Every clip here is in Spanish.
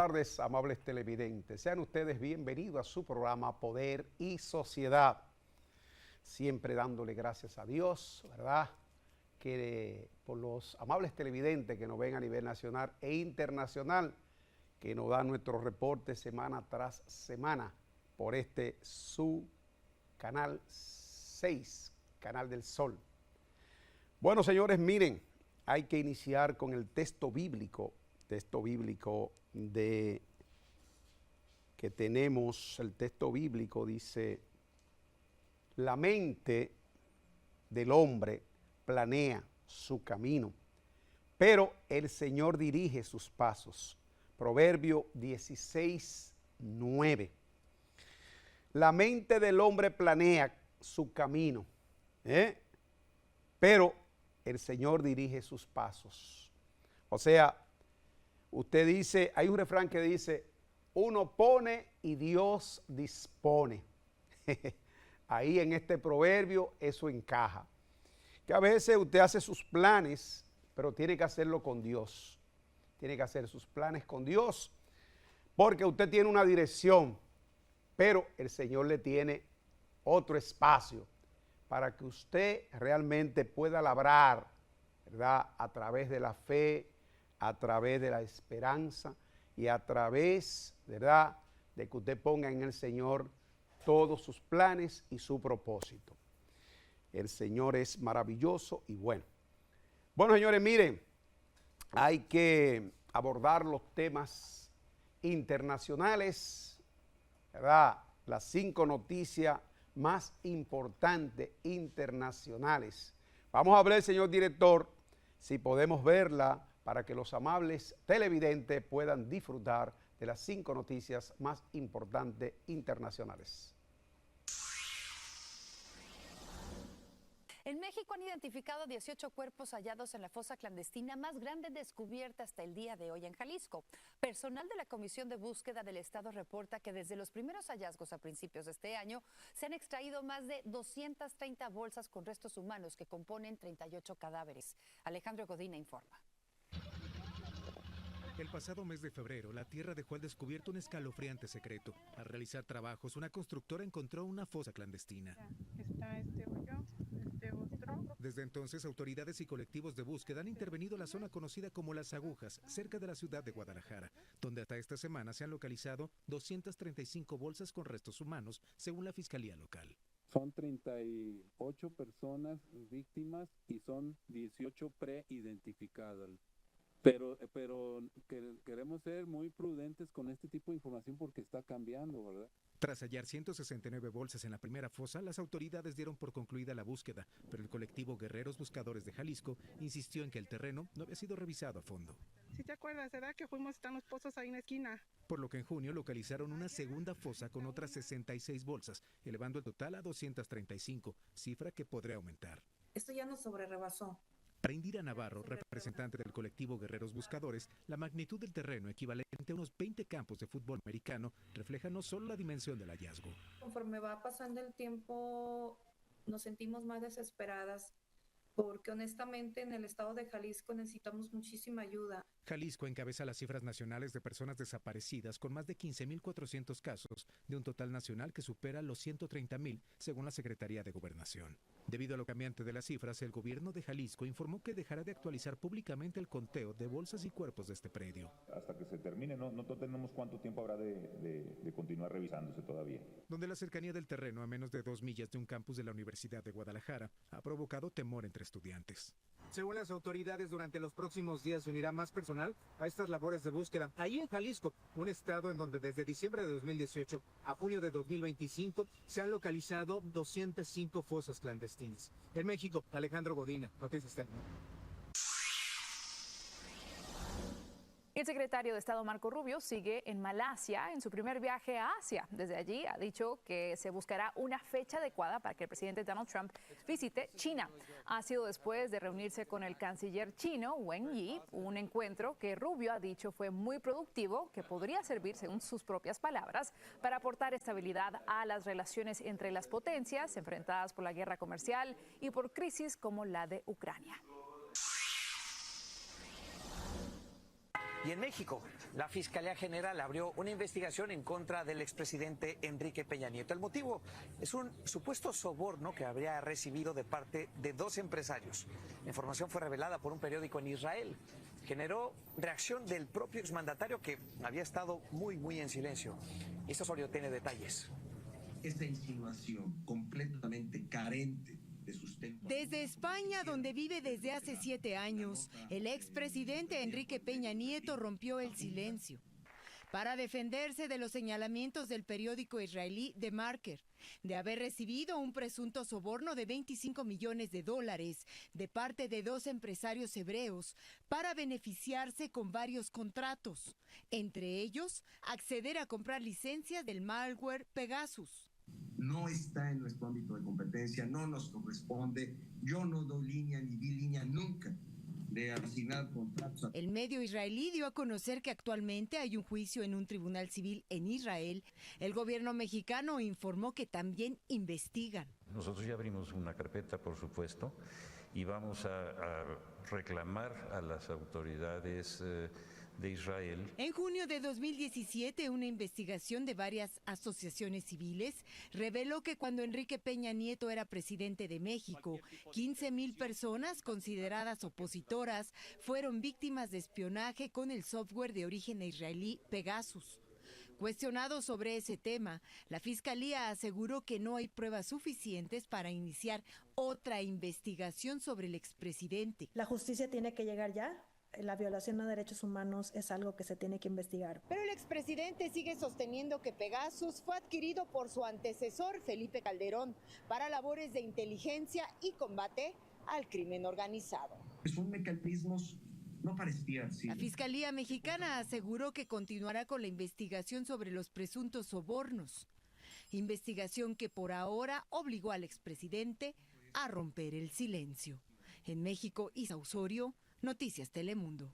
tardes, amables televidentes. Sean ustedes bienvenidos a su programa Poder y Sociedad. Siempre dándole gracias a Dios, ¿verdad? Que por los amables televidentes que nos ven a nivel nacional e internacional, que nos dan nuestros reportes semana tras semana por su canal 6, Canal del Sol. Bueno, señores, miren, hay que iniciar con el texto bíblico que tenemos. El texto bíblico dice: la mente del hombre planea su camino, pero el Señor dirige sus pasos. Proverbio 16:9. La mente del hombre planea su camino, pero el Señor dirige sus pasos. O sea, usted dice, hay un refrán que dice, uno pone y Dios dispone. Ahí en este proverbio eso encaja. Que a veces usted hace sus planes, pero tiene que hacerlo con Dios. Tiene que hacer sus planes con Dios, porque usted tiene una dirección, pero el Señor le tiene otro espacio para que usted realmente pueda labrar, ¿verdad? A través de la fe, a través de la esperanza y a través, ¿verdad?, de que usted ponga en el Señor todos sus planes y su propósito. El Señor es maravilloso y bueno. Bueno, señores, miren, hay que abordar los temas internacionales, ¿verdad? Las 5 noticias más importantes internacionales. Vamos a ver, señor director, si podemos verla para que los amables televidentes puedan disfrutar de las 5 noticias más importantes internacionales. En México han identificado 18 cuerpos hallados en la fosa clandestina más grande descubierta hasta el día de hoy en Jalisco. Personal de la Comisión de Búsqueda del Estado reporta que desde los primeros hallazgos a principios de este año se han extraído más de 230 bolsas con restos humanos que componen 38 cadáveres. Alejandro Godina informa. El pasado mes de febrero, la Tierra dejó al descubierto un escalofriante secreto. Al realizar trabajos, una constructora encontró una fosa clandestina. Está este hoyo, este otro. Desde entonces, autoridades y colectivos de búsqueda han intervenido en la zona conocida como Las Agujas, cerca de la ciudad de Guadalajara, donde hasta esta semana se han localizado 235 bolsas con restos humanos, según la Fiscalía Local. Son 38 personas víctimas y son 18 preidentificadas. Pero queremos ser muy prudentes con este tipo de información porque está cambiando, ¿verdad? Tras hallar 169 bolsas en la primera fosa, las autoridades dieron por concluida la búsqueda, pero el colectivo Guerreros Buscadores de Jalisco insistió en que el terreno no había sido revisado a fondo. Si te acuerdas, ¿verdad? Que fuimos, están los pozos ahí en la esquina. Por lo que en junio localizaron una segunda fosa con otras 66 bolsas, elevando el total a 235, cifra que podría aumentar. Esto ya nos sobrerebasó. Para Indira Navarro, representante del colectivo Guerreros Buscadores, la magnitud del terreno, equivalente a unos 20 campos de fútbol americano, refleja no solo la dimensión del hallazgo. Conforme va pasando el tiempo, nos sentimos más desesperadas, porque honestamente en el estado de Jalisco necesitamos muchísima ayuda. Jalisco encabeza las cifras nacionales de personas desaparecidas con más de 15,400 casos, de un total nacional que supera los 130,000, según la Secretaría de Gobernación. Debido a lo cambiante de las cifras, el gobierno de Jalisco informó que dejará de actualizar públicamente el conteo de bolsas y cuerpos de este predio. Hasta que se termine, no tenemos cuánto tiempo habrá de continuar revisándose todavía. Donde la cercanía del terreno a menos de 2 millas de un campus de la Universidad de Guadalajara ha provocado temor entre estudiantes. Según las autoridades, durante los próximos días se unirá más personal a estas labores de búsqueda. Ahí en Jalisco, un estado en donde desde diciembre de 2018 a junio de 2025 se han localizado 205 fosas clandestinas. En México, Alejandro Godina, Noticias TEN. El secretario de Estado Marco Rubio sigue en Malasia en su primer viaje a Asia. Desde allí ha dicho que se buscará una fecha adecuada para que el presidente Donald Trump visite China. Ha sido después de reunirse con el canciller chino Wang Yi, un encuentro que Rubio ha dicho fue muy productivo, que podría servir, según sus propias palabras, para aportar estabilidad a las relaciones entre las potencias enfrentadas por la guerra comercial y por crisis como la de Ucrania. Y en México, la Fiscalía General abrió una investigación en contra del expresidente Enrique Peña Nieto. El motivo es un supuesto soborno que habría recibido de parte de 2 empresarios. La información fue revelada por un periódico en Israel. Generó reacción del propio exmandatario, que había estado muy en silencio. Esto Osorio tiene detalles. Esta insinuación completamente carente de sustento. Desde España, donde vive desde hace 7 años, el expresidente Enrique Peña Nieto rompió el silencio para defenderse de los señalamientos del periódico israelí The Marker de haber recibido un presunto soborno de $25 millones de parte de 2 empresarios hebreos para beneficiarse con varios contratos, entre ellos acceder a comprar licencias del malware Pegasus. No está en nuestro ámbito de competencia, no nos corresponde. Yo no doy línea ni di línea nunca de asignar contratos. El medio israelí dio a conocer que actualmente hay un juicio en un tribunal civil en Israel. El gobierno mexicano informó que también investigan. Nosotros ya abrimos una carpeta, por supuesto, y vamos a reclamar a las autoridades de Israel. En junio de 2017, una investigación de varias asociaciones civiles reveló que cuando Enrique Peña Nieto era presidente de México, 15,000 personas consideradas opositoras fueron víctimas de espionaje con el software de origen israelí Pegasus. Cuestionado sobre ese tema, la Fiscalía aseguró que no hay pruebas suficientes para iniciar otra investigación sobre el expresidente. La justicia tiene que llegar ya. La violación a derechos humanos es algo que se tiene que investigar. Pero el expresidente sigue sosteniendo que Pegasus fue adquirido por su antecesor, Felipe Calderón, para labores de inteligencia y combate al crimen organizado. Son mecanismos no para espiar, sí. La Fiscalía Mexicana aseguró que continuará con la investigación sobre los presuntos sobornos. Investigación que por ahora obligó al expresidente a romper el silencio. En México, Isa Osorio, Noticias Telemundo.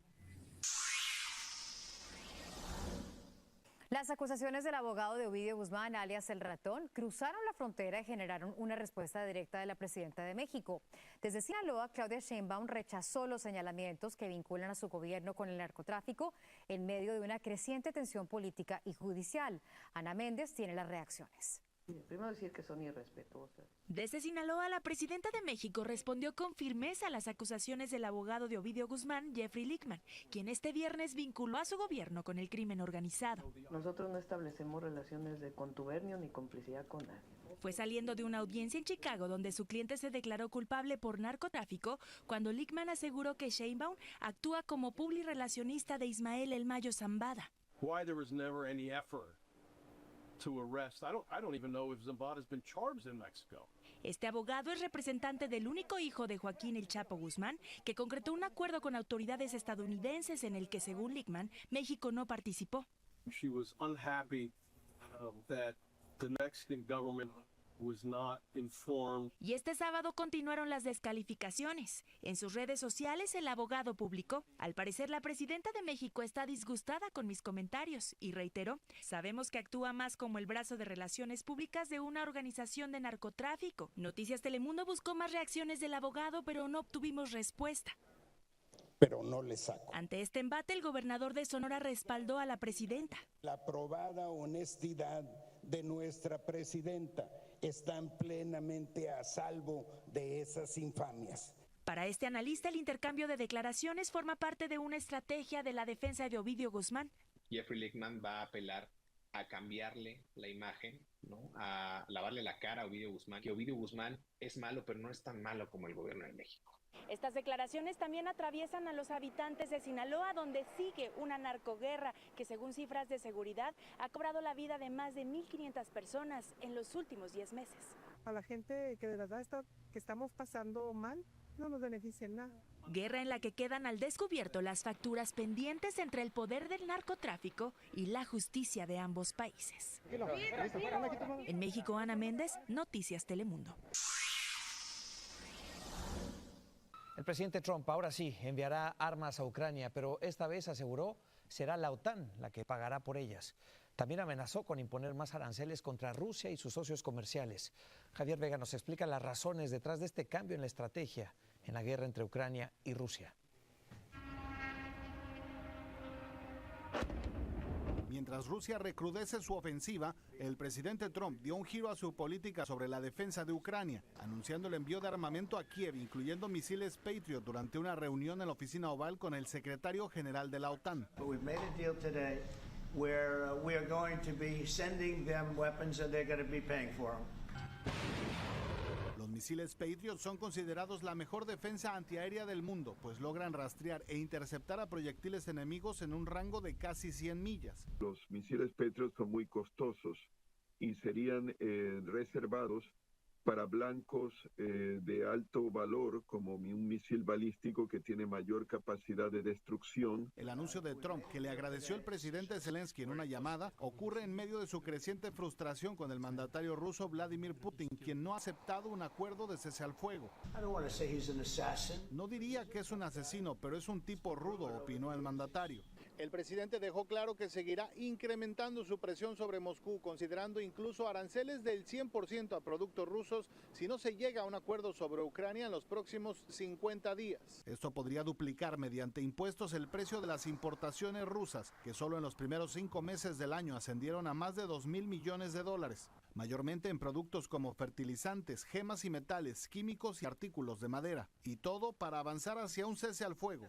Las acusaciones del abogado de Ovidio Guzmán, alias El Ratón, cruzaron la frontera y generaron una respuesta directa de la presidenta de México. Desde Sinaloa, Claudia Sheinbaum rechazó los señalamientos que vinculan a su gobierno con el narcotráfico en medio de una creciente tensión política y judicial. Ana Méndez tiene las reacciones. Primero decir que son irrespetuosas. Desde Sinaloa, la presidenta de México respondió con firmeza a las acusaciones del abogado de Ovidio Guzmán, Jeffrey Lickman, quien este viernes vinculó a su gobierno con el crimen organizado. Nosotros no establecemos relaciones de contubernio ni complicidad con nadie. Fue saliendo de una audiencia en Chicago donde su cliente se declaró culpable por narcotráfico cuando Lickman aseguró que Sheinbaum actúa como publirelacionista de Ismael El Mayo Zambada. Why there was never any effort to arrest. I don't even know if Zambada's been charged in Mexico. Este abogado es representante del único hijo de Joaquín El Chapo Guzmán, que concretó un acuerdo con autoridades estadounidenses en el que, según Lickman, México no participó. She was unhappy that the Mexican government was not informed. Y este sábado continuaron las descalificaciones. En sus redes sociales el abogado publicó: al parecer la presidenta de México está disgustada con mis comentarios, y reiteró: sabemos que actúa más como el brazo de relaciones públicas de una organización de narcotráfico. Noticias Telemundo buscó más reacciones del abogado, pero no obtuvimos respuesta. Pero no le saco. Ante este embate, el gobernador de Sonora respaldó a la presidenta. La probada honestidad de nuestra presidenta están plenamente a salvo de esas infamias. Para este analista, el intercambio de declaraciones forma parte de una estrategia de la defensa de Ovidio Guzmán. Jeffrey Lickman va a apelar a cambiarle la imagen, ¿no? A lavarle la cara a Ovidio Guzmán, que Ovidio Guzmán es malo, pero no es tan malo como el gobierno de México. Estas declaraciones también atraviesan a los habitantes de Sinaloa, donde sigue una narcoguerra que, según cifras de seguridad, ha cobrado la vida de más de 1,500 personas en los últimos 10 meses. A la gente que de verdad que estamos pasando mal, no nos beneficia en nada. Guerra en la que quedan al descubierto las facturas pendientes entre el poder del narcotráfico y la justicia de ambos países. En México, Ana Méndez, Noticias Telemundo. El presidente Trump ahora sí enviará armas a Ucrania, pero esta vez aseguró será la OTAN la que pagará por ellas. También amenazó con imponer más aranceles contra Rusia y sus socios comerciales. Javier Vega nos explica las razones detrás de este cambio en la estrategia en la guerra entre Ucrania y Rusia. Mientras Rusia recrudece su ofensiva, el presidente Trump dio un giro a su política sobre la defensa de Ucrania, anunciando el envío de armamento a Kiev, incluyendo misiles Patriot, durante una reunión en la oficina oval con el secretario general de la OTAN. Where we are going to be sending them weapons and they're going to be paying for them. Los misiles Patriot son considerados la mejor defensa antiaérea del mundo, pues logran rastrear e interceptar a proyectiles enemigos en un rango de casi 100 millas. Los misiles Patriot son muy costosos y serían reservados para blancos de alto valor, como un misil balístico que tiene mayor capacidad de destrucción. El anuncio de Trump, que le agradeció el presidente Zelensky en una llamada, ocurre en medio de su creciente frustración con el mandatario ruso Vladimir Putin, quien no ha aceptado un acuerdo de cese al fuego. No diría que es un asesino, pero es un tipo rudo, opinó el mandatario. El presidente dejó claro que seguirá incrementando su presión sobre Moscú, considerando incluso aranceles del 100% a productos rusos si no se llega a un acuerdo sobre Ucrania en los próximos 50 días. Esto podría duplicar mediante impuestos el precio de las importaciones rusas, que solo en los primeros 5 meses del año ascendieron a más de $2.000 millones, mayormente en productos como fertilizantes, gemas y metales, químicos y artículos de madera. Y todo para avanzar hacia un cese al fuego,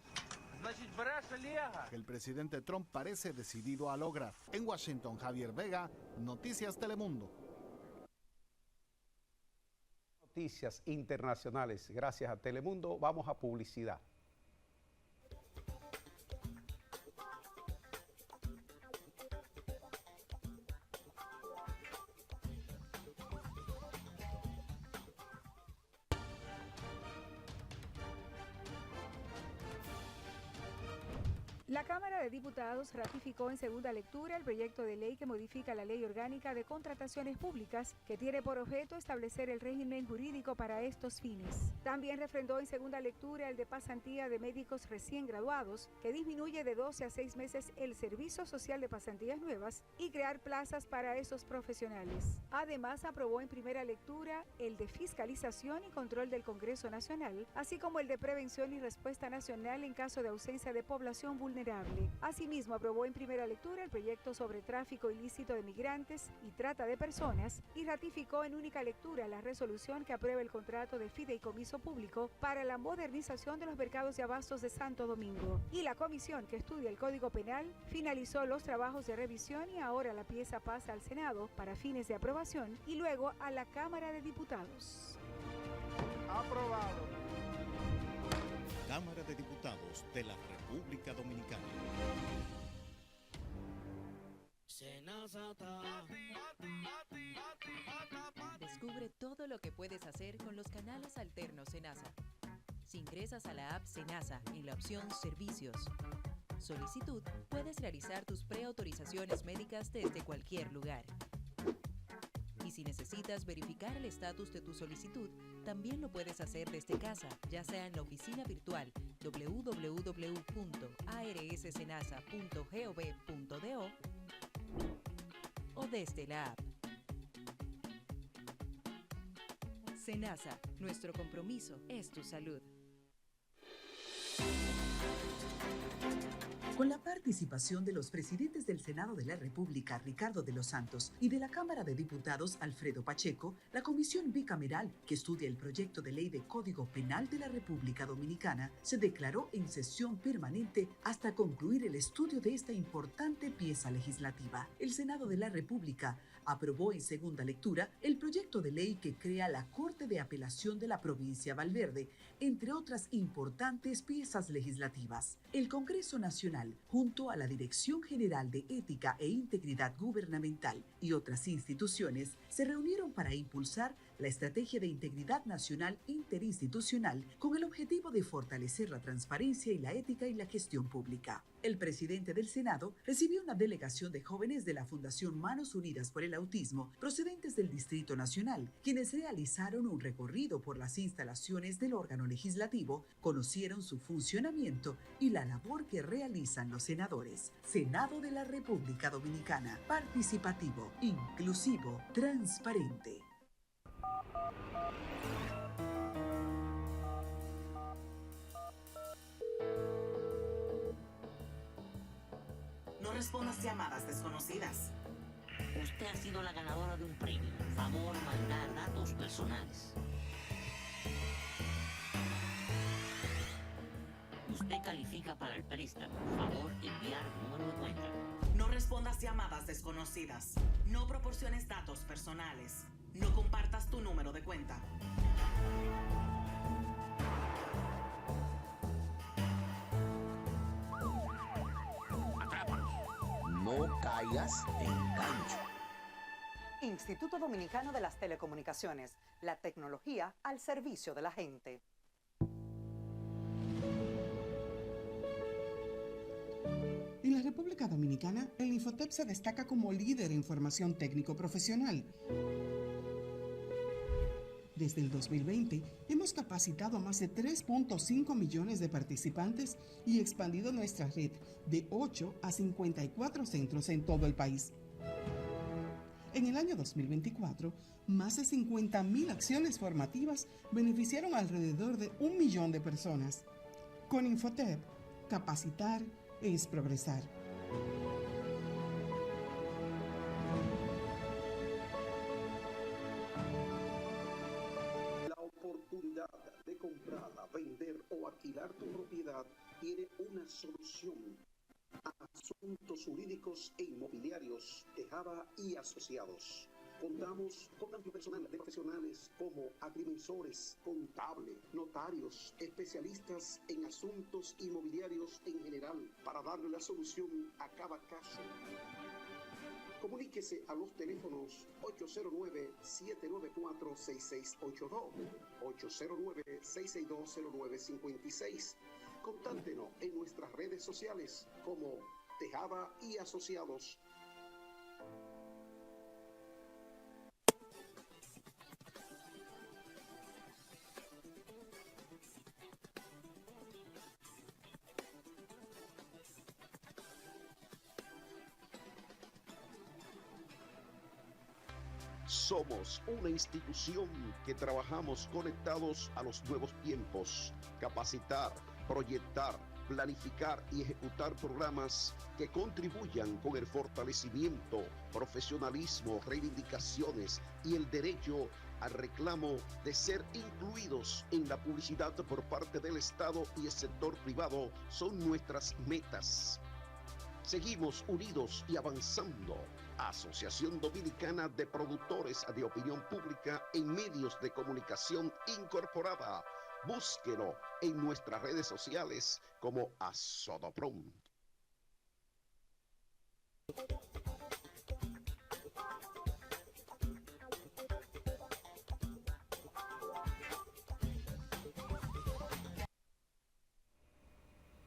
que el presidente Trump parece decidido a lograr. En Washington, Javier Vega, Noticias Telemundo. Noticias internacionales. Gracias a Telemundo. Vamos a publicidad. La Cámara de Diputados ratificó en segunda lectura el proyecto de ley que modifica la Ley Orgánica de Contrataciones Públicas, que tiene por objeto establecer el régimen jurídico para estos fines. También refrendó en segunda lectura el de pasantía de médicos recién graduados, que disminuye de 12 a 6 meses el servicio social de pasantías nuevas y crear plazas para esos profesionales. Además, aprobó en primera lectura el de fiscalización y control del Congreso Nacional, así como el de prevención y respuesta nacional en caso de ausencia de población vulnerable. Asimismo, aprobó en primera lectura el proyecto sobre tráfico ilícito de migrantes y trata de personas y ratificó en única lectura la resolución que aprueba el contrato de fideicomiso público para la modernización de los mercados de abastos de Santo Domingo. Y la comisión que estudia el Código Penal finalizó los trabajos de revisión y ahora la pieza pasa al Senado para fines de aprobación y luego a la Cámara de Diputados. Aprobado. Cámara de Diputados de la República Dominicana. Descubre todo lo que puedes hacer con los canales alternos Senasa. Si ingresas a la app Senasa en la opción Servicios, Solicitud, puedes realizar tus preautorizaciones médicas desde cualquier lugar. Y si necesitas verificar el estatus de tu solicitud, también lo puedes hacer desde casa, ya sea en la oficina virtual www.arssenasa.gov.do o desde la app. Senasa, nuestro compromiso es tu salud. Con la participación de los presidentes del Senado de la República, Ricardo de los Santos, y de la Cámara de Diputados, Alfredo Pacheco, la Comisión Bicameral, que estudia el proyecto de ley de Código Penal de la República Dominicana, se declaró en sesión permanente hasta concluir el estudio de esta importante pieza legislativa. El Senado de la República aprobó en segunda lectura el proyecto de ley que crea la Corte de Apelación de la Provincia Valverde, entre otras importantes piezas legislativas. El Congreso Nacional, junto a la Dirección General de Ética e Integridad Gubernamental y otras instituciones, se reunieron para impulsar la Estrategia de Integridad Nacional Interinstitucional con el objetivo de fortalecer la transparencia y la ética en la gestión pública. El presidente del Senado recibió una delegación de jóvenes de la Fundación Manos Unidas por el Autismo, procedentes del Distrito Nacional, quienes realizaron un recorrido por las instalaciones del órgano legislativo, conocieron su funcionamiento y la labor que realizan los senadores. Senado de la República Dominicana, participativo, inclusivo, transparente. respondas llamadas desconocidas. Usted ha sido la ganadora de un premio. Favor mandar datos personales. Usted califica para el préstamo. Favor enviar número de cuenta. No respondas llamadas desconocidas. No proporciones datos personales. No compartas tu número de cuenta. No caigas en gancho. Instituto Dominicano de las Telecomunicaciones, la tecnología al servicio de la gente. En la República Dominicana, el Infotep se destaca como líder en formación técnico-profesional. Desde el 2020, hemos capacitado a más de 3.5 millones de participantes y expandido nuestra red de 8 a 54 centros en todo el país. En el año 2024, más de 50.000 acciones formativas beneficiaron a alrededor de 1 millón de personas. Con Infotep, capacitar es progresar. La oportunidad de comprar, vender o alquilar tu propiedad tiene una solución. Asuntos jurídicos e inmobiliarios, Tejada y Asociados. Contamos con amplio personal de profesionales como agrimensores, contables, notarios, especialistas en asuntos inmobiliarios en general para darle la solución a cada caso. Comuníquese a los teléfonos 809-794-6682, 809-662-0956. Contáctenos en nuestras redes sociales como Tejada y Asociados. Somos una institución que trabajamos conectados a los nuevos tiempos. Capacitar, proyectar, planificar y ejecutar programas que contribuyan con el fortalecimiento, profesionalismo, reivindicaciones y el derecho al reclamo de ser incluidos en la publicidad por parte del Estado y el sector privado son nuestras metas. Seguimos unidos y avanzando. Asociación Dominicana de Productores de Opinión Pública en Medios de Comunicación Incorporada. Búsquelo en nuestras redes sociales como Asodoprom.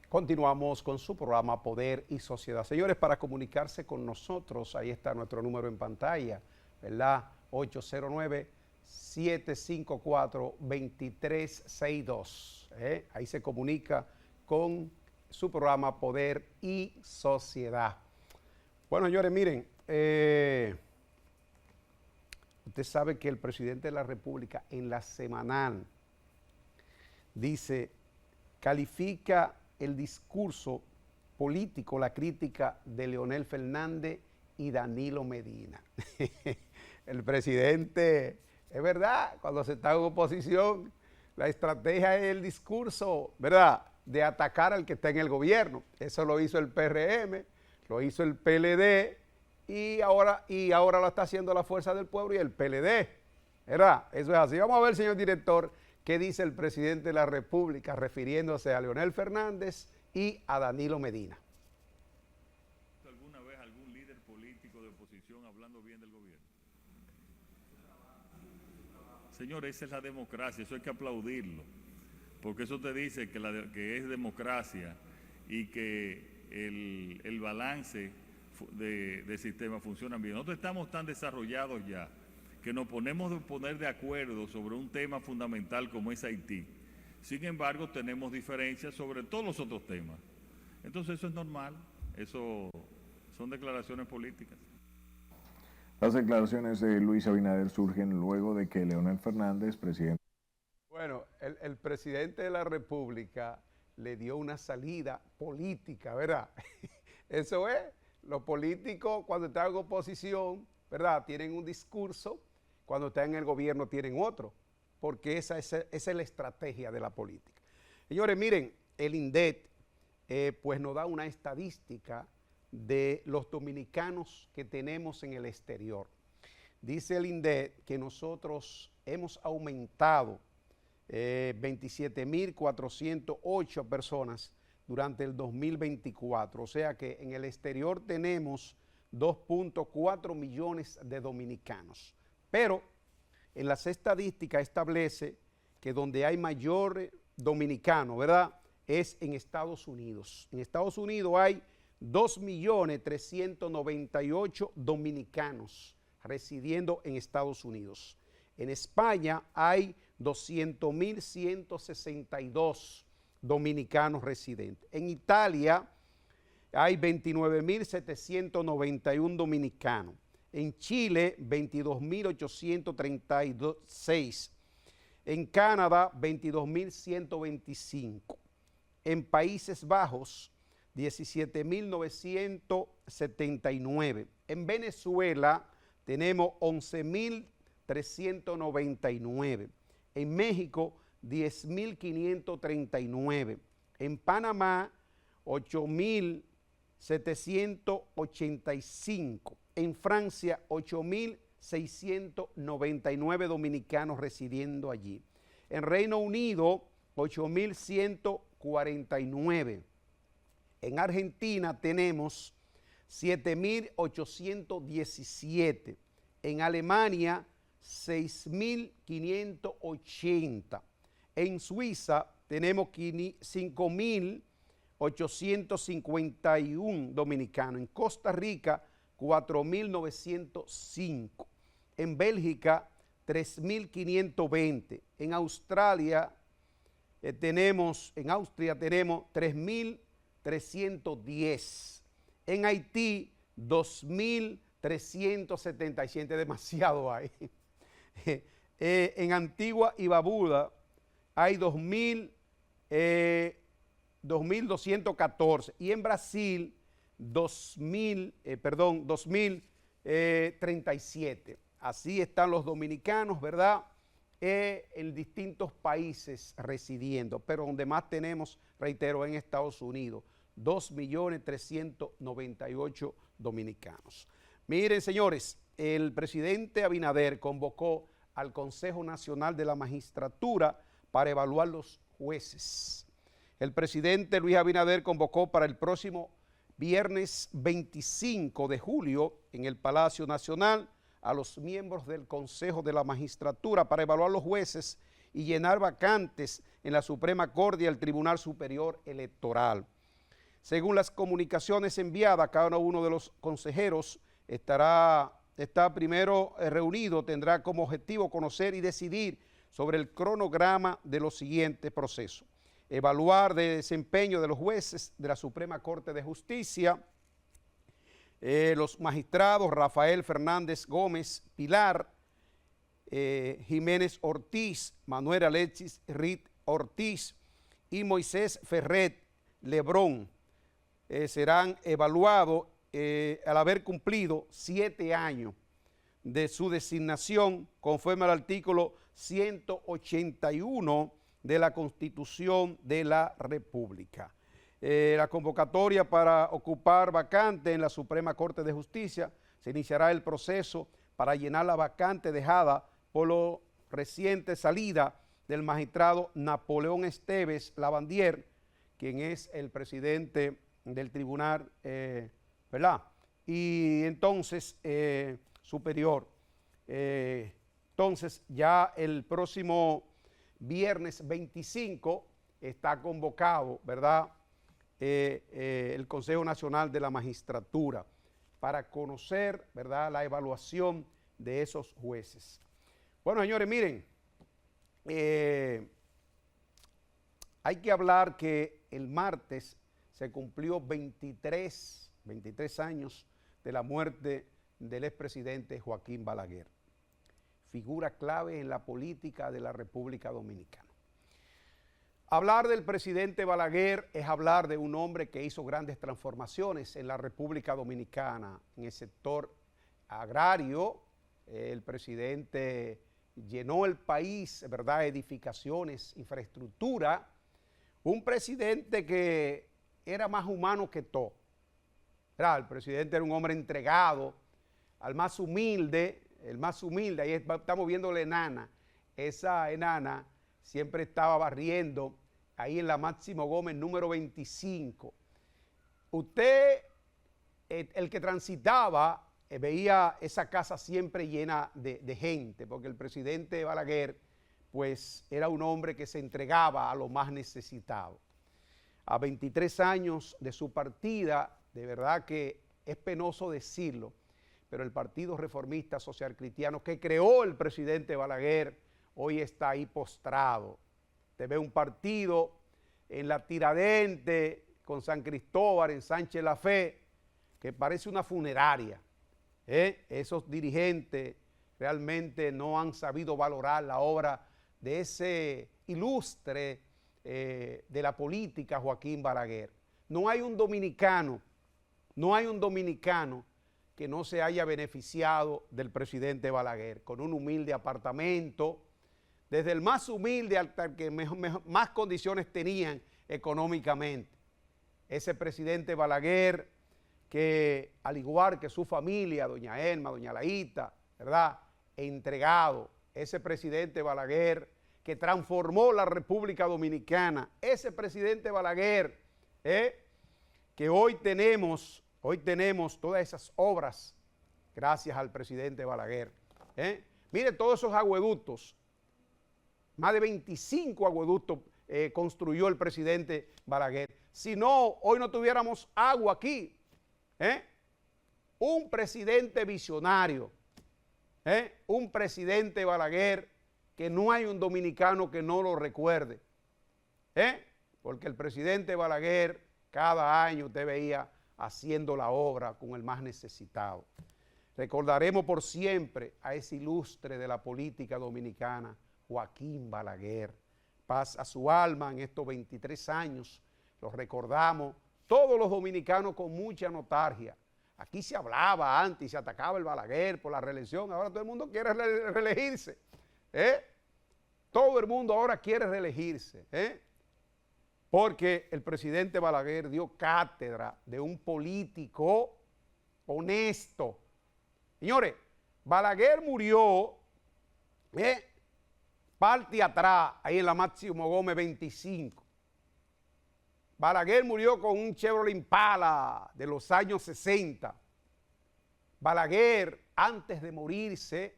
Continuamos con su programa Poder y Sociedad. Señores, para comunicarse con nosotros, ahí está nuestro número en pantalla, ¿verdad? 809-754-2362. Ahí se comunica con su programa Poder y Sociedad. Bueno, señores, miren, usted sabe que el presidente de la República en la semanal dice, califica el discurso político, la crítica de Leonel Fernández y Danilo Medina. El presidente, es verdad, cuando se está en oposición, la estrategia es el discurso, ¿verdad?, de atacar al que está en el gobierno. Eso lo hizo el PRM, lo hizo el PLD y ahora lo está haciendo la Fuerza del Pueblo y el PLD, ¿verdad? Eso es así. Vamos a ver, señor director, qué dice el presidente de la República refiriéndose a Leonel Fernández y a Danilo Medina. ¿Alguna vez algún líder político de oposición hablando bien del gobierno? Señor, esa es la democracia, eso hay que aplaudirlo, porque eso te dice que es democracia y que el balance de sistema funciona bien. Nosotros estamos tan desarrollados ya que nos ponemos de acuerdo sobre un tema fundamental como es Haití. Sin embargo, tenemos diferencias sobre todos los otros temas. Entonces eso es normal, eso son declaraciones políticas. Las declaraciones de Luis Abinader surgen luego de que Leonel Fernández, presidente... Bueno, el presidente de la República le dio una salida política, ¿verdad? Eso es, Los políticos cuando están en oposición, ¿verdad? Tienen un discurso, cuando están en el gobierno tienen otro, porque esa es la estrategia de la política. Señores, miren, el INDEC pues nos da una estadística de los dominicanos que tenemos en el exterior. Dice el INDEC que nosotros hemos aumentado 27.408 personas durante el 2024, o sea que en el exterior tenemos 2.4 millones de dominicanos, pero en las estadísticas establece que donde hay mayor dominicano, ¿verdad?, es en Estados Unidos. En Estados Unidos hay 2.398.000 dominicanos residiendo en Estados Unidos. En España hay 200.162 dominicanos residentes. En Italia hay 29.791 dominicanos. En Chile, 22.836. En Canadá, 22.125. En Países Bajos, 17.979. En Venezuela tenemos 11.399. En México, 10.539. En Panamá, 8.785. En Francia, 8.699 dominicanos residiendo allí. En Reino Unido, 8.149. En Argentina tenemos 7.817. En Alemania, 6.580. En Suiza tenemos 5.851 dominicanos. En Costa Rica, 4.905. En Bélgica, 3.520. En Austria tenemos 3.310. En Haití, 2.377. Demasiado hay. En Antigua y Barbuda hay 2.214. Y en Brasil, 2.037. Así están los dominicanos, ¿verdad?, en distintos países residiendo, pero donde más tenemos, reitero, en Estados Unidos, 2.398.000 dominicanos. Miren, señores, el presidente Abinader convocó al Consejo Nacional de la Magistratura para evaluar los jueces. El presidente Luis Abinader convocó para el próximo viernes 25 de julio en el Palacio Nacional a los miembros del Consejo de la Magistratura para evaluar los jueces y llenar vacantes en la Suprema Corte y el Tribunal Superior Electoral. Según las comunicaciones enviadas, cada uno de los consejeros está primero reunido, tendrá como objetivo conocer y decidir sobre el cronograma de los siguientes procesos: evaluar el desempeño de los jueces de la Suprema Corte de Justicia, los magistrados Rafael Fernández Gómez Pilar, Jiménez Ortiz, Manuel Alexis Rit Ortiz y Moisés Ferret Lebrón. Serán evaluados al haber cumplido 7 años de su designación conforme al artículo 181 de la Constitución de la República. La convocatoria para ocupar vacante en la Suprema Corte de Justicia, se iniciará el proceso para llenar la vacante dejada por la reciente salida del magistrado Napoleón Esteves Lavandier, quien es el presidente del tribunal, ¿verdad? Y entonces, superior. Entonces, ya el próximo viernes 25 está convocado, ¿verdad?, el Consejo Nacional de la Magistratura para conocer, ¿verdad?, la evaluación de esos jueces. Bueno, señores, miren, hay que hablar que el martes se cumplió 23 años de la muerte del expresidente Joaquín Balaguer, figura clave en la política de la República Dominicana. Hablar del presidente Balaguer es hablar de un hombre que hizo grandes transformaciones en la República Dominicana, en el sector agrario. El presidente llenó el país, ¿verdad?, edificaciones, infraestructura. Un presidente que era más humano que todo. ¿Verdad? El presidente era un hombre entregado al más humilde, el más humilde. Ahí estamos viendo la enana. Esa enana siempre estaba barriendo ahí en la Máximo Gómez número 25. Usted, el que transitaba, veía esa casa siempre llena de gente, porque el presidente Balaguer, pues, era un hombre que se entregaba a los más necesitados. A 23 años de su partida, de verdad que es penoso decirlo, pero el Partido Reformista Social Cristiano que creó el presidente Balaguer, hoy está ahí postrado. Te ve un partido en la Tiradentes, con San Cristóbal, en Sánchez La Fe, que parece una funeraria. Esos dirigentes realmente no han sabido valorar la obra de ese ilustre de la política, Joaquín Balaguer. No hay un dominicano que no se haya beneficiado del presidente Balaguer, con un humilde apartamento, desde el más humilde hasta el que más condiciones tenían económicamente. Ese presidente Balaguer que, al igual que su familia, doña Elma, doña Laíta, ¿verdad?, entregado. Ese presidente Balaguer que transformó la República Dominicana. Ese presidente Balaguer que hoy tenemos todas esas obras gracias al presidente Balaguer. Mire todos esos acueductos. Más de 25 acueductos construyó el presidente Balaguer. Si no, hoy no tuviéramos agua aquí. Un presidente visionario, un presidente Balaguer que no hay un dominicano que no lo recuerde. Porque el presidente Balaguer cada año usted veía haciendo la obra con el más necesitado. Recordaremos por siempre a ese ilustre de la política dominicana, Joaquín Balaguer. Paz a su alma en estos 23 años. Lo recordamos todos los dominicanos con mucha nostalgia. Aquí se hablaba antes y se atacaba el Balaguer por la reelección. Ahora todo el mundo quiere reelegirse. Todo el mundo ahora quiere reelegirse. Porque el presidente Balaguer dio cátedra de un político honesto. Señores, Balaguer murió parte atrás, ahí en la Máximo Gómez 25. Balaguer murió con un Chevrolet Impala de los años 60. Balaguer, antes de morirse,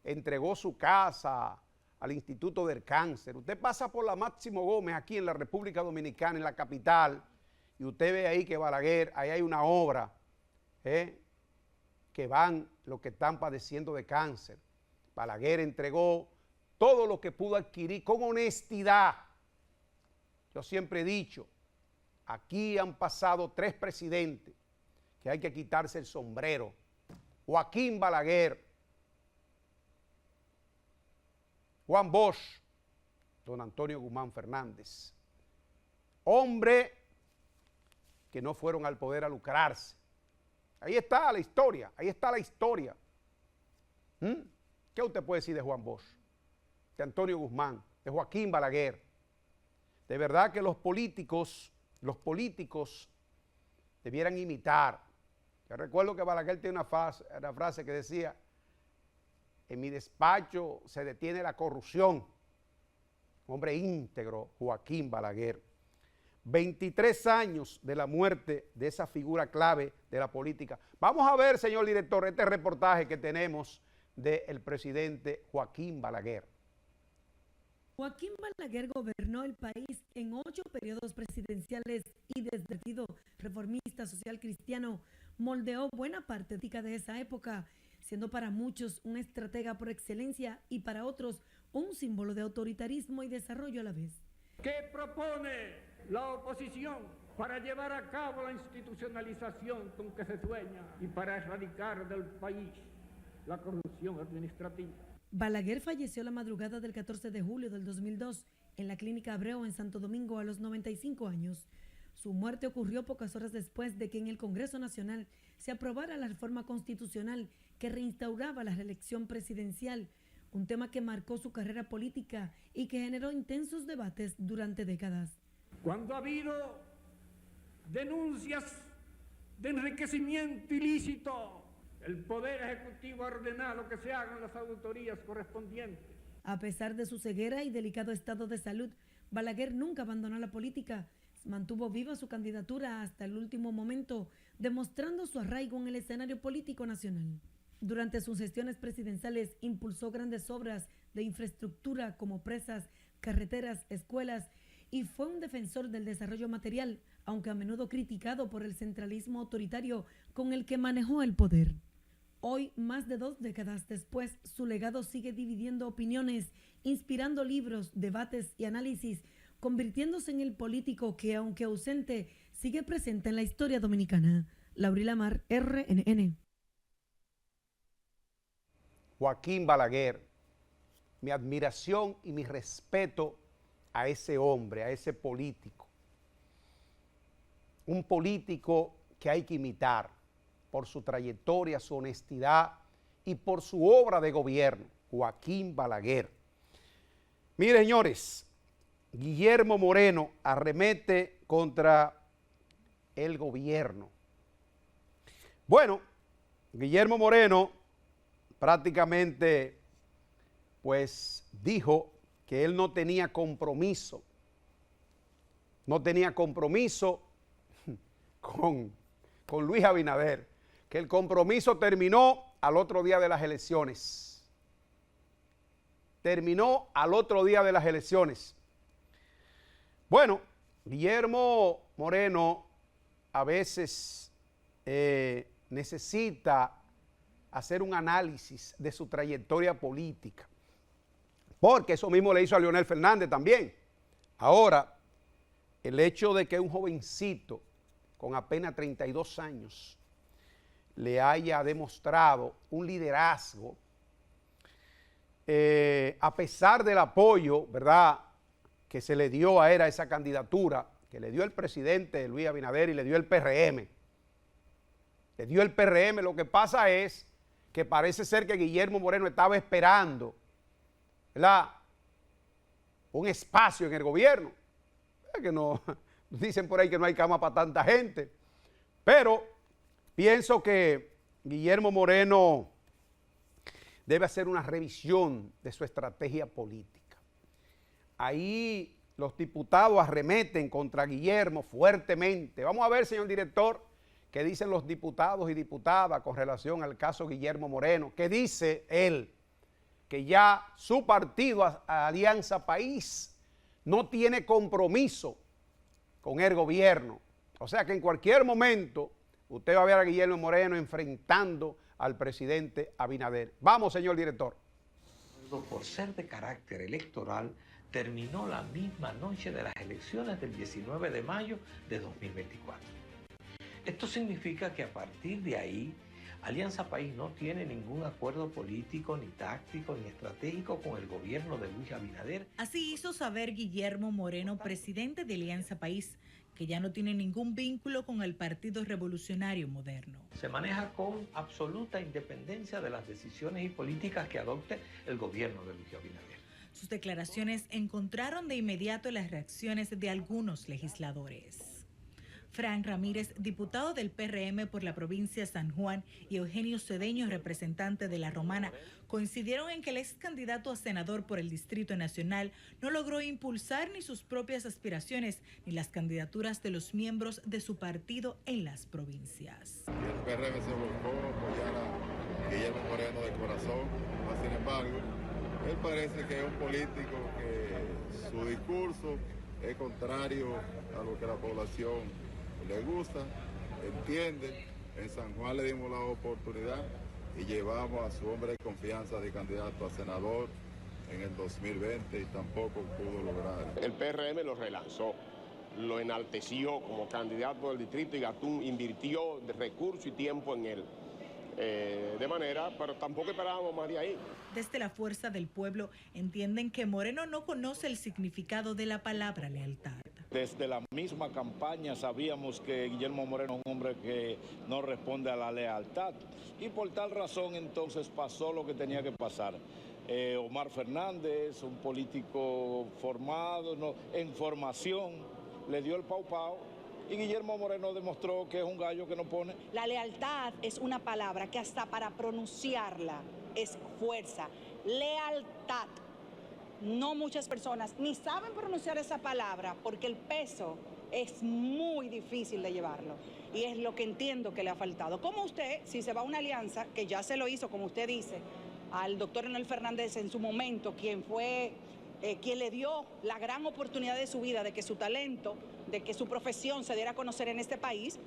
entregó su casa al Instituto del Cáncer. Usted pasa por la Máximo Gómez aquí en la República Dominicana, en la capital, y usted ve ahí que Balaguer, ahí hay una obra, que van los que están padeciendo de cáncer. Balaguer entregó todo lo que pudo adquirir con honestidad. Yo siempre he dicho, aquí han pasado 3 presidentes que hay que quitarse el sombrero. Joaquín Balaguer, Juan Bosch, don Antonio Guzmán Fernández. Hombre que no fueron al poder a lucrarse. Ahí está la historia, ahí está la historia. ¿Qué usted puede decir de Juan Bosch, de Antonio Guzmán, de Joaquín Balaguer? De verdad que los políticos debieran imitar. Yo recuerdo que Balaguer tiene una frase que decía: en mi despacho se detiene la corrupción. Hombre íntegro, Joaquín Balaguer. 23 años de la muerte de esa figura clave de la política. Vamos a ver, señor director, este reportaje que tenemos del presidente Joaquín Balaguer. Joaquín Balaguer gobernó el país en 8 periodos presidenciales y desde el Partido Reformista Social Cristiano moldeó buena parte de esa época, siendo para muchos un estratega por excelencia y para otros un símbolo de autoritarismo y desarrollo a la vez. ¿Qué propone la oposición para llevar a cabo la institucionalización con que se sueña y para erradicar del país la corrupción administrativa? Balaguer falleció la madrugada del 14 de julio del 2002 en la Clínica Abreu en Santo Domingo a los 95 años. Su muerte ocurrió pocas horas después de que en el Congreso Nacional se aprobara la reforma constitucional que reinstauraba la reelección presidencial, un tema que marcó su carrera política y que generó intensos debates durante décadas. Cuando ha habido denuncias de enriquecimiento ilícito, el Poder Ejecutivo ha ordenado que se hagan las auditorías correspondientes. A pesar de su ceguera y delicado estado de salud, Balaguer nunca abandonó la política. Mantuvo viva su candidatura hasta el último momento, demostrando su arraigo en el escenario político nacional. Durante sus gestiones presidenciales impulsó grandes obras de infraestructura como presas, carreteras, escuelas y fue un defensor del desarrollo material, aunque a menudo criticado por el centralismo autoritario con el que manejó el poder. Hoy, más de 2 décadas después, su legado sigue dividiendo opiniones, inspirando libros, debates y análisis, convirtiéndose en el político que, aunque ausente, sigue presente en la historia dominicana. Laurila Mar, RNN. Joaquín Balaguer, mi admiración y mi respeto a ese hombre, a ese político. Un político que hay que imitar por su trayectoria, su honestidad y por su obra de gobierno, Joaquín Balaguer. Miren, señores, Guillermo Moreno arremete contra el gobierno. Bueno, Guillermo Moreno prácticamente pues dijo que él no tenía compromiso con Luis Abinader, que el compromiso terminó al otro día de las elecciones. Terminó al otro día de las elecciones. Bueno, Guillermo Moreno a veces necesita hacer un análisis de su trayectoria política, porque eso mismo le hizo a Leonel Fernández también. Ahora, el hecho de que un jovencito con apenas 32 años le haya demostrado un liderazgo, a pesar del apoyo, ¿verdad?, que se le dio a él a esa candidatura, que le dio el presidente Luis Abinader y le dio el PRM. Le dio el PRM, lo que pasa es que parece ser que Guillermo Moreno estaba esperando, ¿verdad?, un espacio en el gobierno. Que no, dicen por ahí que no hay cama para tanta gente, pero pienso que Guillermo Moreno debe hacer una revisión de su estrategia política. Ahí los diputados arremeten contra Guillermo fuertemente. Vamos a ver, señor director, qué dicen los diputados y diputadas con relación al caso Guillermo Moreno. ¿Qué dice él? Que ya su partido, Alianza País, no tiene compromiso con el gobierno. O sea que en cualquier momento usted va a ver a Guillermo Moreno enfrentando al presidente Abinader. Vamos, señor director. Por ser de carácter electoral, terminó la misma noche de las elecciones del 19 de mayo de 2024. Esto significa que a partir de ahí, Alianza País no tiene ningún acuerdo político, ni táctico, ni estratégico con el gobierno de Luis Abinader. Así hizo saber Guillermo Moreno, presidente de Alianza País, que ya no tiene ningún vínculo con el Partido Revolucionario Moderno. Se maneja con absoluta independencia de las decisiones y políticas que adopte el gobierno de Luis Abinader. Sus declaraciones encontraron de inmediato las reacciones de algunos legisladores. Frank Ramírez, diputado del PRM por la provincia de San Juan, y Eugenio Cedeño, representante de La Romana, coincidieron en que el ex candidato a senador por el Distrito Nacional no logró impulsar ni sus propias aspiraciones ni las candidaturas de los miembros de su partido en las provincias. El PRM se volcó a apoyar a Guillermo Moreno de corazón, mas sin embargo, él parece que es un político que su discurso es contrario a lo que la población le gusta, entiende. En San Juan le dimos la oportunidad y llevamos a su hombre de confianza de candidato a senador en el 2020 y tampoco pudo lograr. El PRM lo relanzó, lo enalteció como candidato del distrito y Gatún invirtió de recursos y tiempo en él. de manera, pero tampoco esperábamos más de ahí. Desde la Fuerza del Pueblo entienden que Moreno no conoce el significado de la palabra lealtad. Desde la misma campaña sabíamos que Guillermo Moreno es un hombre que no responde a la lealtad y por tal razón entonces pasó lo que tenía que pasar. Omar Fernández, un político formado, en formación, le dio el pau-pau y Guillermo Moreno demostró que es un gallo que no pone. La lealtad es una palabra que hasta para pronunciarla es fuerza. Lealtad. No muchas personas ni saben pronunciar esa palabra porque el peso es muy difícil de llevarlo. Y es lo que entiendo que le ha faltado. Como usted, si se va a una alianza, que ya se lo hizo, como usted dice, al doctor Leonel Fernández en su momento, quien fue, quien le dio la gran oportunidad de su vida, de que su talento, de que su profesión se diera a conocer en este país,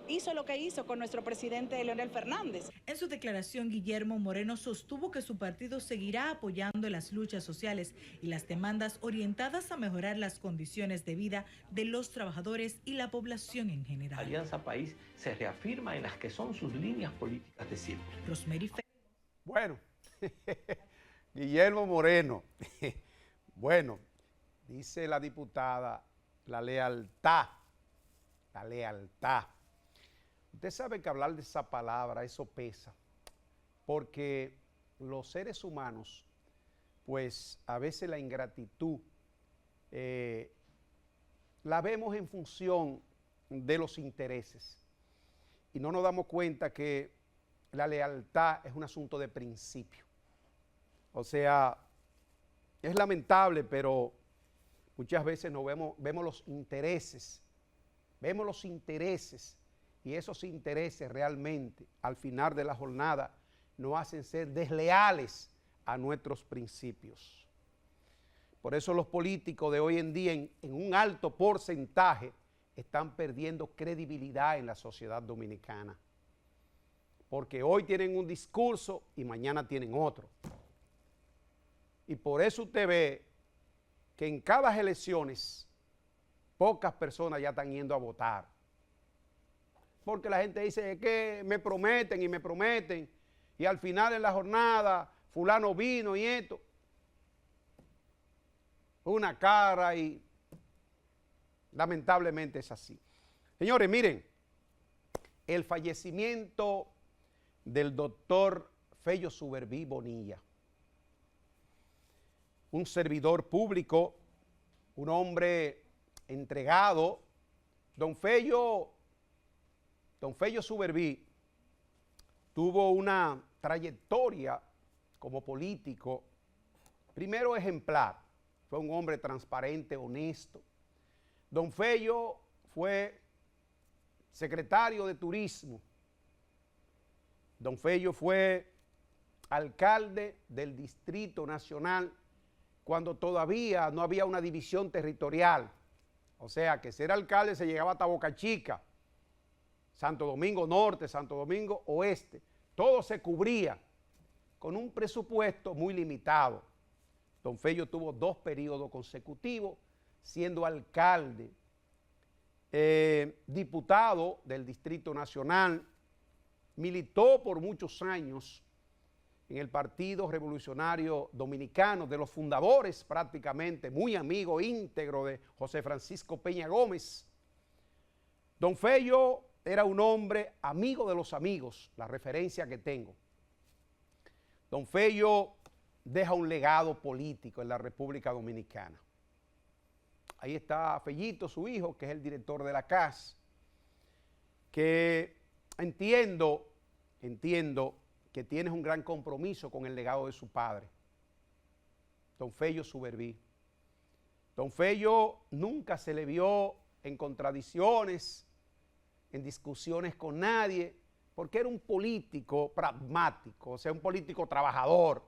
hizo lo que hizo con nuestro presidente Leonel Fernández. En su declaración, Guillermo Moreno sostuvo que su partido seguirá apoyando las luchas sociales y las demandas orientadas a mejorar las condiciones de vida de los trabajadores y la población en general. Alianza País se reafirma en las que son sus líneas políticas de siempre. Rosemary Fe. Bueno, Guillermo Moreno, bueno, dice la diputada, la lealtad. Usted sabe que hablar de esa palabra, eso pesa, porque los seres humanos, pues a veces la ingratitud la vemos en función de los intereses y no nos damos cuenta que la lealtad es un asunto de principio. O sea, es lamentable, pero muchas veces no vemos los intereses, y esos intereses realmente al final de la jornada nos hacen ser desleales a nuestros principios. Por eso los políticos de hoy en día en un alto porcentaje están perdiendo credibilidad en la sociedad dominicana. Porque hoy tienen un discurso y mañana tienen otro. Y por eso usted ve que en cada elecciones pocas personas ya están yendo a votar. Porque la gente dice que me prometen y al final de la jornada fulano vino y esto. Una cara y lamentablemente es así. Señores, miren, el fallecimiento del doctor Fello Suberví Bonilla, un servidor público, un hombre entregado. Don Fello Suberví tuvo una trayectoria como político, primero ejemplar, fue un hombre transparente, honesto. Don Fello fue secretario de Turismo. Don Fello fue alcalde del Distrito Nacional cuando todavía no había una división territorial. O sea, que ser alcalde se llegaba hasta Boca Chica, Santo Domingo Norte, Santo Domingo Oeste. Todo se cubría con un presupuesto muy limitado. Don Fello tuvo 2 periodos consecutivos siendo alcalde, diputado del Distrito Nacional, militó por muchos años en el Partido Revolucionario Dominicano, de los fundadores prácticamente, muy amigo íntegro de José Francisco Peña Gómez. Don Fello era un hombre amigo de los amigos, la referencia que tengo. Don Fello deja un legado político en la República Dominicana. Ahí está Fellito, su hijo, que es el director de la CAS, que entiendo que tienes un gran compromiso con el legado de su padre, don Fello Suberví. Don Fello nunca se le vio en contradicciones, en discusiones con nadie, porque era un político pragmático, o sea, un político trabajador.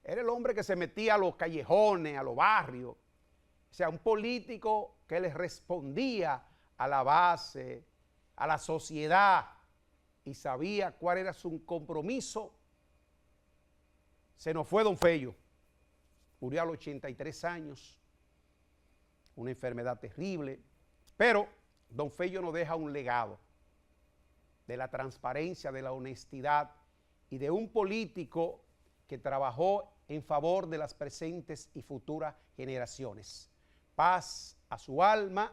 Era el hombre que se metía a los callejones, a los barrios. O sea, un político que le respondía a la base, a la sociedad, y sabía cuál era su compromiso. Se nos fue don Fello, murió a los 83 años, una enfermedad terrible, pero don Fello nos deja un legado de la transparencia, de la honestidad y de un político que trabajó en favor de las presentes y futuras generaciones. Paz a su alma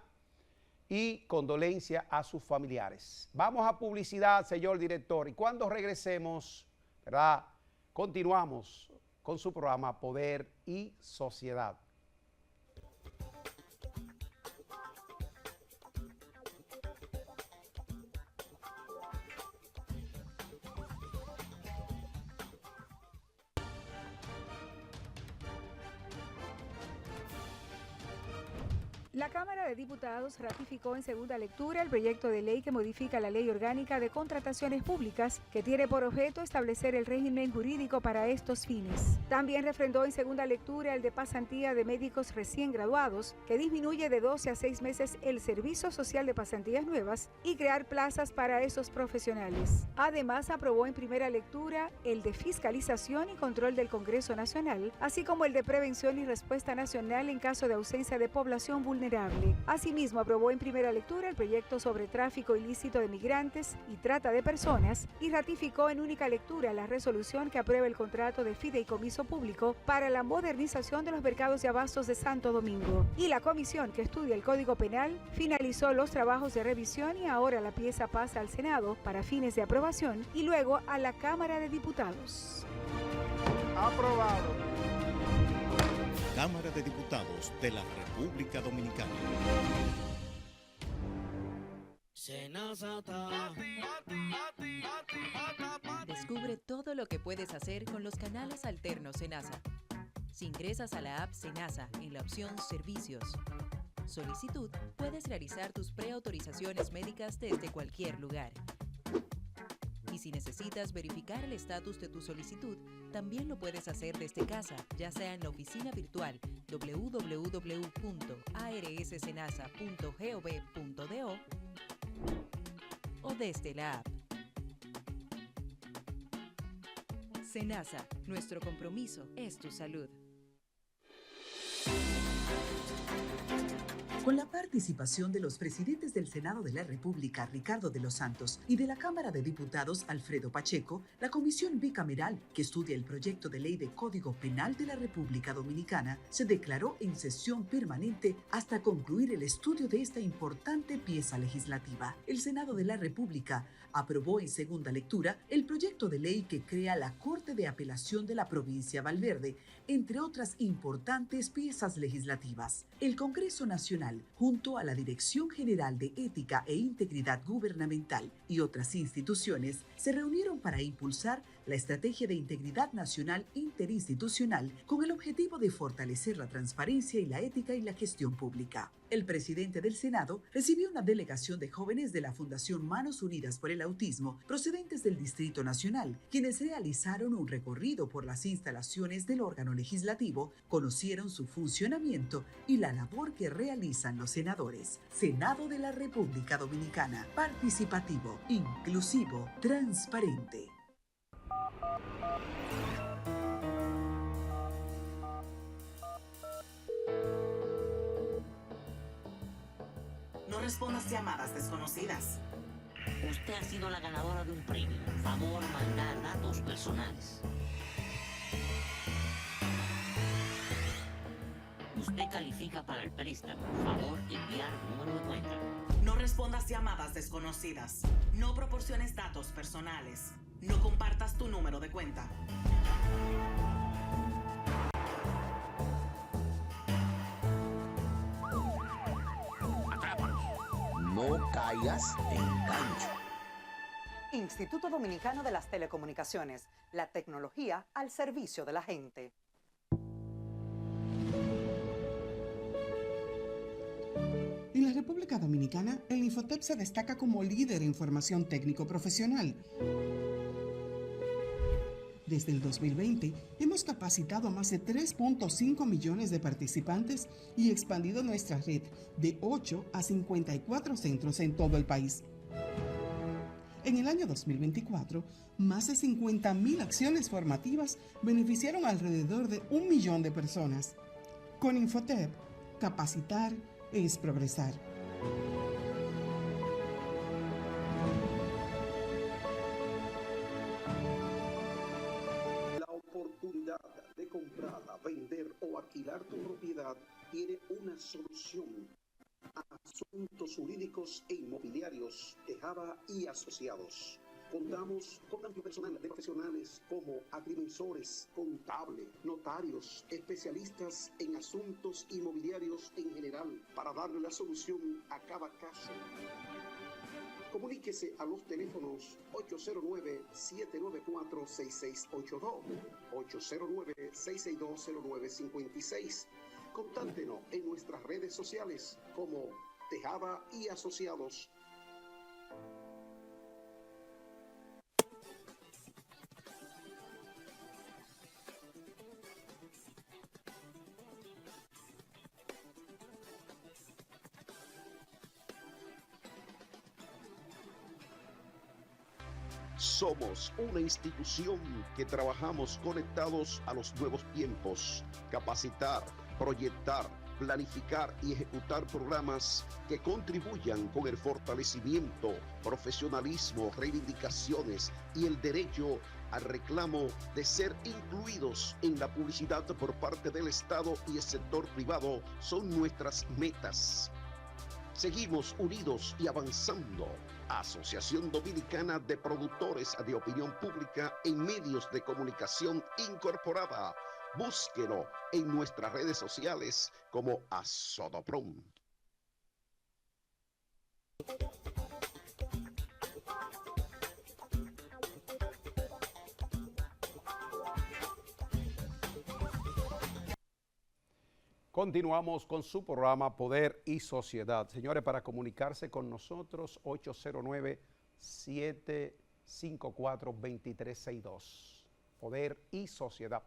y condolencia a sus familiares. Vamos a publicidad, señor director, y cuando regresemos, ¿verdad?, continuamos con su programa Poder y Sociedad. La Cámara de Diputados ratificó en segunda lectura el proyecto de ley que modifica la Ley Orgánica de Contrataciones Públicas, que tiene por objeto establecer el régimen jurídico para estos fines. También refrendó en segunda lectura el de pasantía de médicos recién graduados, que disminuye de 12 a 6 meses el servicio social de pasantías nuevas y crear plazas para esos profesionales. Además, aprobó en primera lectura el de fiscalización y control del Congreso Nacional, así como el de prevención y respuesta nacional en caso de ausencia de población vulnerable. Asimismo, aprobó en primera lectura el proyecto sobre tráfico ilícito de migrantes y trata de personas y ratificó en única lectura la resolución que aprueba el contrato de fideicomiso público para la modernización de los mercados de abastos de Santo Domingo. Y la comisión que estudia el Código Penal finalizó los trabajos de revisión y ahora la pieza pasa al Senado para fines de aprobación y luego a la Cámara de Diputados. Aprobado. Cámara de Diputados de la República Dominicana. Descubre todo lo que puedes hacer con los canales alternos Senasa. Si ingresas a la app Senasa en la opción Servicios, Solicitud, puedes realizar tus preautorizaciones médicas desde cualquier lugar. Y si necesitas verificar el estatus de tu solicitud, también lo puedes hacer desde casa, ya sea en la oficina virtual www.arssenasa.gov.do o desde la app. Senasa, nuestro compromiso es tu salud. Con la participación de los presidentes del Senado de la República, Ricardo de los Santos, y de la Cámara de Diputados, Alfredo Pacheco, la Comisión Bicameral, que estudia el proyecto de ley de Código Penal de la República Dominicana, se declaró en sesión permanente hasta concluir el estudio de esta importante pieza legislativa. El Senado de la República aprobó en segunda lectura el proyecto de ley que crea la Corte de Apelación de la Provincia Valverde, entre otras importantes piezas legislativas. El Congreso Nacional, junto a la Dirección General de Ética e Integridad Gubernamental y otras instituciones, se reunieron para impulsar la Estrategia de Integridad Nacional Interinstitucional con el objetivo de fortalecer la transparencia y la ética en la gestión pública. El presidente del Senado recibió una delegación de jóvenes de la Fundación Manos Unidas por el Autismo procedentes del Distrito Nacional, quienes realizaron un recorrido por las instalaciones del órgano legislativo, conocieron su funcionamiento y la labor que realizan los senadores. Senado de la República Dominicana, participativo, inclusivo, transparente. No respondas llamadas desconocidas. Usted ha sido la ganadora de un premio. Favor mandar datos personales. Usted califica para el préstamo. Favor enviar número de cuenta. No respondas llamadas desconocidas. No proporciones datos personales. No compartas tu número de cuenta. No caigas en gancho. Instituto Dominicano de las Telecomunicaciones, la tecnología al servicio de la gente. En la República Dominicana, el Infotep se destaca como líder en formación técnico-profesional. Desde el 2020, hemos capacitado a más de 3.5 millones de participantes y expandido nuestra red de 8 a 54 centros en todo el país. En el año 2024, más de 50.000 acciones formativas beneficiaron alrededor de 1 millón de personas. Con Infotep, capacitar es progresar. alquilar tu propiedad tiene una solución. Asuntos jurídicos e inmobiliarios, Tejada y Asociados. Contamos con amplio personal de profesionales como agrimensores, contables, notarios, especialistas en asuntos inmobiliarios en general para darle la solución a cada caso. Comuníquese a los teléfonos 809-794-6682, 809-662-0956. Contáctenos en nuestras redes sociales como Tejada y Asociados. Somos una institución que trabajamos conectados a los nuevos tiempos. Capacitar, proyectar, planificar y ejecutar programas que contribuyan con el fortalecimiento, profesionalismo, reivindicaciones y el derecho al reclamo de ser incluidos en la publicidad por parte del Estado y el sector privado son nuestras metas. Seguimos unidos y avanzando. Asociación Dominicana de Productores de Opinión Pública en Medios de Comunicación Incorporada. Búsquelo en nuestras redes sociales como Asodoprom. Continuamos con su programa Poder y Sociedad. Señores, para comunicarse con nosotros, 809-754-2362. Poder y Sociedad.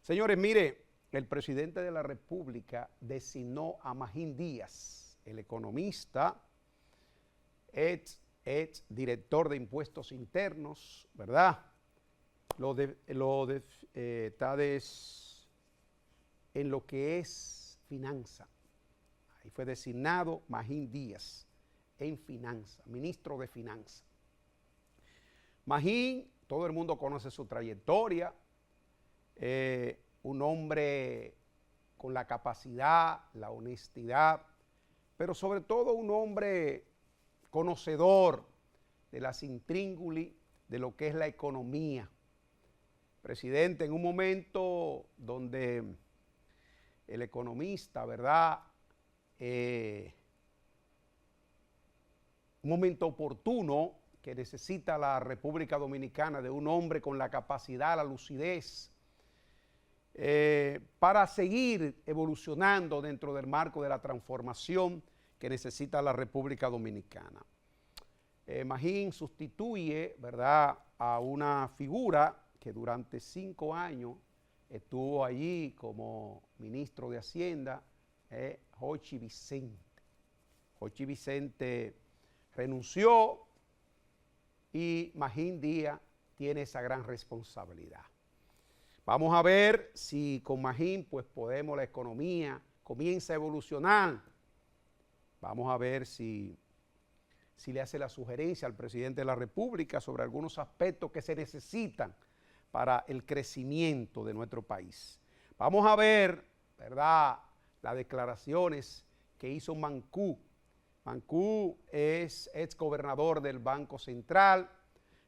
Señores, mire, el presidente de la República designó a Magín Díaz, el economista, ex director de impuestos internos, ¿verdad? Está en lo que es finanza. Ahí fue designado Magín Díaz en finanza, ministro de finanza. Magín, todo el mundo conoce su trayectoria, un hombre con la capacidad, la honestidad, pero sobre todo un hombre conocedor de las intríngulis de lo que es la economía. Presidente, en un momento donde el economista, ¿verdad? Un momento oportuno que necesita la República Dominicana de un hombre con la capacidad, la lucidez, para seguir evolucionando dentro del marco de la transformación que necesita la República Dominicana. Magín sustituye, ¿verdad?, a una figura que durante 5 años estuvo allí como ministro de Hacienda, Jochi Vicente. Jochi Vicente renunció y Magín Díaz tiene esa gran responsabilidad. Vamos a ver si con Magín pues la economía comienza a evolucionar. Vamos a ver si le hace la sugerencia al presidente de la República sobre algunos aspectos que se necesitan para el crecimiento de nuestro país. Vamos a ver, ¿verdad?, las declaraciones que hizo Mancú. Mancú es exgobernador del Banco Central,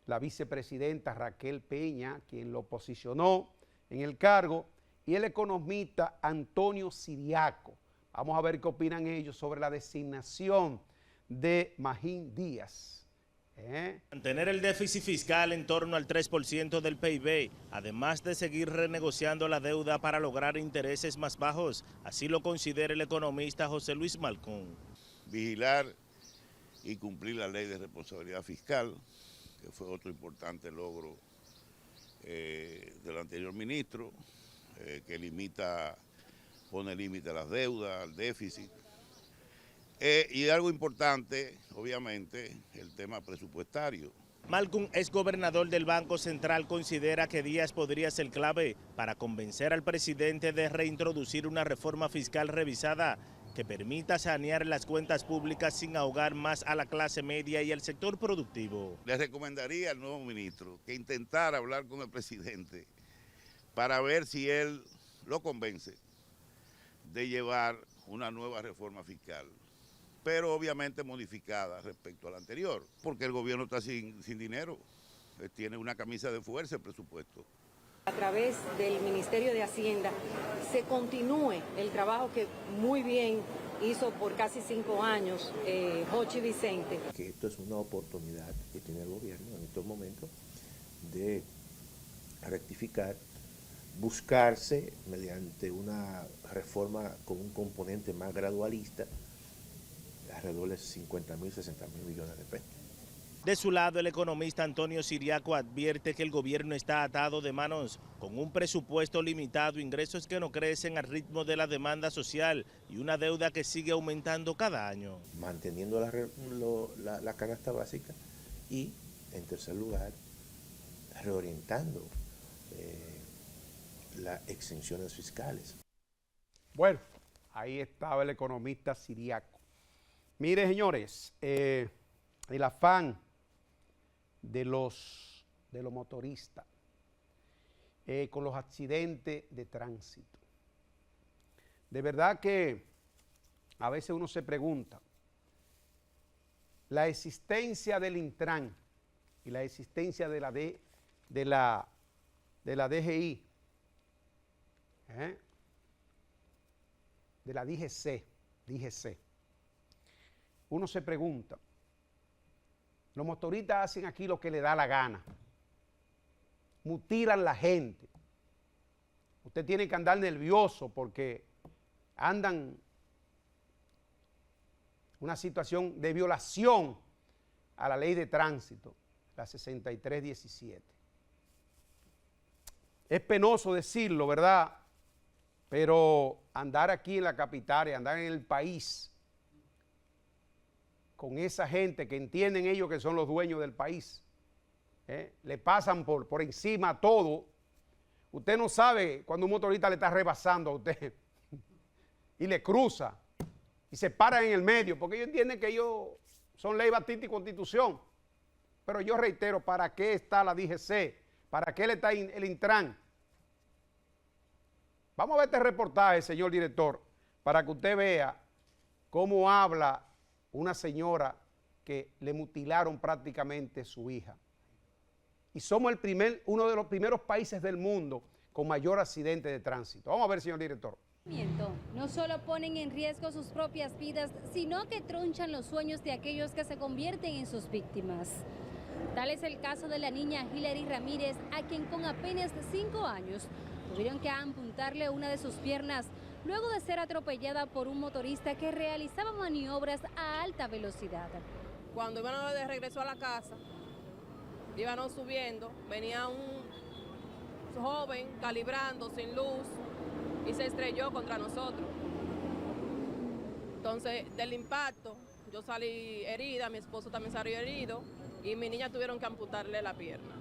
la vicepresidenta Raquel Peña, quien lo posicionó en el cargo, y el economista Antonio Siriaco. Vamos a ver qué opinan ellos sobre la designación de Magín Díaz. Mantener el déficit fiscal en torno al 3% del PIB, además de seguir renegociando la deuda para lograr intereses más bajos, así lo considera el economista José Luis Malcón. Vigilar y cumplir la ley de responsabilidad fiscal, que fue otro importante logro del anterior ministro, que pone límite a las deudas, al déficit. Y algo importante, obviamente, el tema presupuestario. Malcom, ex gobernador del Banco Central, considera que Díaz podría ser clave para convencer al presidente de reintroducir una reforma fiscal revisada que permita sanear las cuentas públicas sin ahogar más a la clase media y al sector productivo. Le recomendaría al nuevo ministro que intentara hablar con el presidente para ver si él lo convence de llevar una nueva reforma fiscal, pero obviamente modificada respecto a la anterior, porque el gobierno está sin dinero, tiene una camisa de fuerza el presupuesto. A través del Ministerio de Hacienda se continúe el trabajo que muy bien hizo por casi 5 años Jochi Vicente. Que esto es una oportunidad que tiene el gobierno en estos momentos de rectificar, buscarse mediante una reforma con un componente más gradualista, alrededor de 50.000, 60.000 millones de pesos. De su lado, el economista Antonio Siriaco advierte que el gobierno está atado de manos con un presupuesto limitado, ingresos que no crecen al ritmo de la demanda social y una deuda que sigue aumentando cada año. Manteniendo la canasta básica y, en tercer lugar, reorientando las exenciones fiscales. Bueno, ahí estaba el economista Siriaco. Mire, señores, el afán de los motoristas con los accidentes de tránsito. De verdad que a veces uno se pregunta, la existencia del Intran y la existencia de la DGI, de la DGC, uno se pregunta, los motoristas hacen aquí lo que le da la gana, mutilan la gente. Usted tiene que andar nervioso porque andan una situación de violación a la ley de tránsito, la 6317. Es penoso decirlo, ¿verdad? Pero andar aquí en la capital y andar en el país con esa gente que entienden ellos que son los dueños del país, le pasan por encima todo. Usted no sabe cuando un motorista le está rebasando a usted y le cruza y se para en el medio, porque ellos entienden que ellos son ley, batista y constitución. Pero yo reitero, ¿para qué está la DGC? ¿Para qué le está el Intran? Vamos a ver este reportaje, señor director, para que usted vea cómo habla una señora que le mutilaron prácticamente su hija. Y somos uno de los primeros países del mundo con mayor accidente de tránsito. Vamos a ver, señor director. No solo ponen en riesgo sus propias vidas, sino que tronchan los sueños de aquellos que se convierten en sus víctimas. Tal es el caso de la niña Hilary Ramírez, a quien con apenas 5 años tuvieron que amputarle una de sus piernas luego de ser atropellada por un motorista que realizaba maniobras a alta velocidad. Cuando íbamos de regreso a la casa, íbamos subiendo, venía un joven calibrando sin luz y se estrelló contra nosotros. Entonces, del impacto, yo salí herida, mi esposo también salió herido y mi niña tuvieron que amputarle la pierna.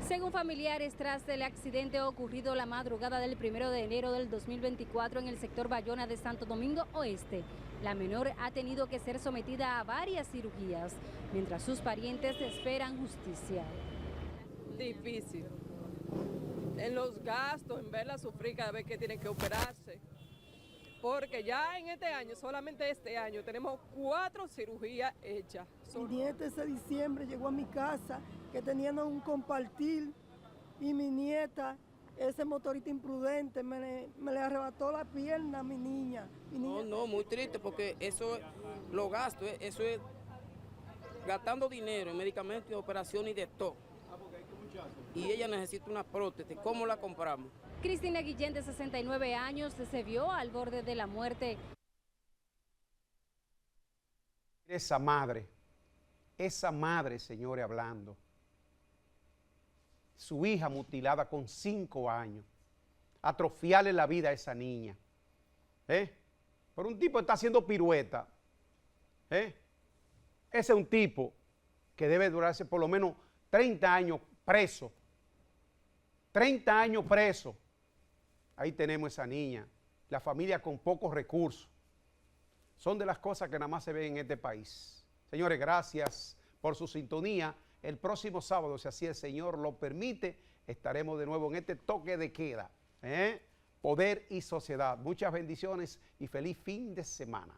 Según familiares, tras el accidente ocurrido la madrugada del 1 de enero del 2024 en el sector Bayona de Santo Domingo Oeste, la menor ha tenido que ser sometida a varias cirugías, mientras sus parientes esperan justicia. Difícil. En los gastos, en verla sufrir cada vez que tienen que operarse. Porque ya en este año, solamente este año, tenemos 4 cirugías hechas. Mi nieta ese diciembre llegó a mi casa, que tenían un compartir, y mi nieta, ese motorista imprudente, me le arrebató la pierna a mi niña. No, muy triste, porque eso, los gastos, eso es gastando dinero en medicamentos, operaciones y de todo. Y ella necesita una prótesis, ¿cómo la compramos? Cristina Guillén, de 69 años, se vio al borde de la muerte. Esa madre, señores, hablando. Su hija mutilada con 5 años. Atrofiarle la vida a esa niña. Pero un tipo está haciendo pirueta. Ese es un tipo que debe durarse por lo menos 30 años preso. 30 años preso. Ahí tenemos esa niña. La familia con pocos recursos. Son de las cosas que nada más se ven en este país. Señores, gracias por su sintonía. El próximo sábado, si así el Señor lo permite, estaremos de nuevo en este toque de queda. Poder y Sociedad. Muchas bendiciones y feliz fin de semana.